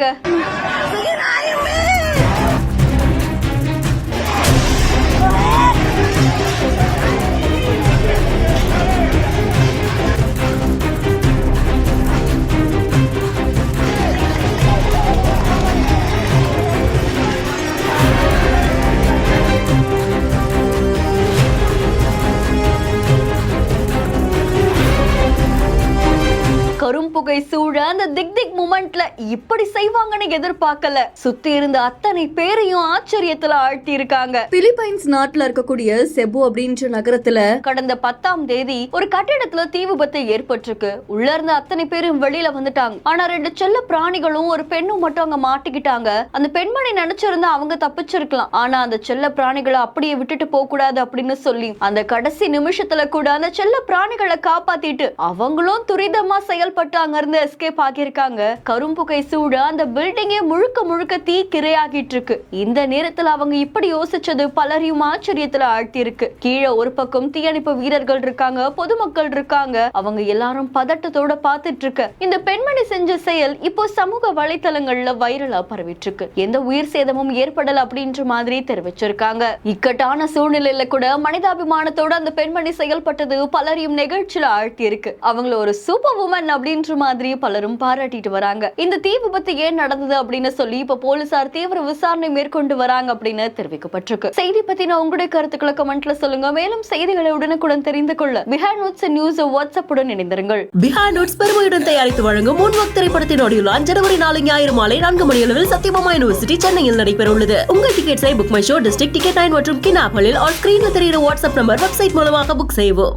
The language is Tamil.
இருக்காங்க. கரும்புகை சூழ அந்த திக் மூமெண்ட்ல இப்படி செய்வாங்கன்னு எதிர்பார்க்கல. சுத்தி இருந்த அத்தனை பேரையும் ஆச்சரியத்துல ஆழ்த்தி இருக்காங்க. பிலிப்பைன்ஸ் நாட்டுல இருக்கக்கூடிய செபு அப்படின்ற நகரத்துல கடந்த 10ஆம் தேதி ஒரு கட்டிடத்துல தீ விபத்து ஏற்பட்டிருக்கு. உள்ள இருந்த அத்தனை பேரும் வெளியில வந்துட்டாங்க. ஆனா 2 செல்ல பிராணிகளும் ஒரு பெண்ணும் மட்டும் அங்க மாட்டிக்கிட்டாங்க. அந்த பெண்மணி நினைச்சிருந்தா அவங்க தப்பிச்சிருக்கலாம். ஆனா அந்த செல்ல பிராணிகளை அப்படியே விட்டுட்டு போக கூடாது அப்படின்னு சொல்லி அந்த கடைசி நிமிஷத்துல கூட அந்த செல்ல பிராணிகளை காப்பாத்திட்டு அவங்களும் துரிதமா செயல்பட்டு அங்க இருந்து எஸ்கேப் ஆகியிருக்காங்க. கரும்புகை சூட அந்த பில்டிங்கே முழுக்க தீ கிரையாகிட்டு இருக்கு. இந்த நேரத்துல அவங்க இப்படி யோசிச்சது பலரையும் ஆச்சரியத்துல ஆழ்த்தி இருக்கு. கீழே ஒரு பக்கம் தீயணைப்பு வீரர்கள் இருக்காங்க, பொதுமக்கள் இருக்காங்க. அவங்க எல்லாரும் பதட்டத்தோட பாத்துட்டு இருக்க இந்த பெண்மணி செஞ்ச செயல் இப்போ சமூக வலைத்தளங்கள்ல வைரலா பரவிட்டு இருக்கு. எந்த உயிர் சேதமும் ஏற்படல அப்படின்ற மாதிரி தெரிவிச்சிருக்காங்க. இக்கட்டான சூழ்நிலையில கூட மனிதாபிமானத்தோட அந்த பெண்மணி செயல்பட்டது பலரையும் நிகழ்ச்சியில ஆழ்த்தி இருக்கு. அவங்கள ஒரு சூப்பர் வுமன் அப்படின்ற மாதிரி பலரும் பாராட்டிட்டு வராங்க. இந்த தீ விபத்து ஏன் நடந்தது அப்படின்னு சொல்லி இப்ப போலீசார் தீவிர விசாரணை மேற்கொண்டு வராங்க அப்படின்னு தெரிவிக்கப்பட்டிருக்கு. செய்தி பத்தின உங்களுடைய கருத்துக்களை கமெண்ட்ல சொல்லுங்க. மேலும் செய்திகளை உடனுக்குடன் தெரிந்து கொள்ள பிஹைண்ட் நோட்ஸ் நியூஸ் வாட்ஸ்அப் உடன் இணைந்திருங்கள். பிஹைண்ட் நோட்ஸ் பெருமையுடன் தயாரித்து வழங்கும் மூன்வக் திரைப்படத்தின் ஆடியோ லான்ச் ஜனவரி 4 ஞாயிறு மாலை 4 மணி அளவில் சத்யபாமா யூனிவர்சிட்டி சென்னையில் நடைபெற உள்ளது. உங்கள் டிக்கெட்ஸை BookMyShow, district ticket 9 மற்றும் கின் ஆப்களில் ஆன் ஸ்கிரீன்ல தெரியுற வாட்ஸ்அப் நம்பர் வெப்சைட் மூலமாக புக் செய்வோம்.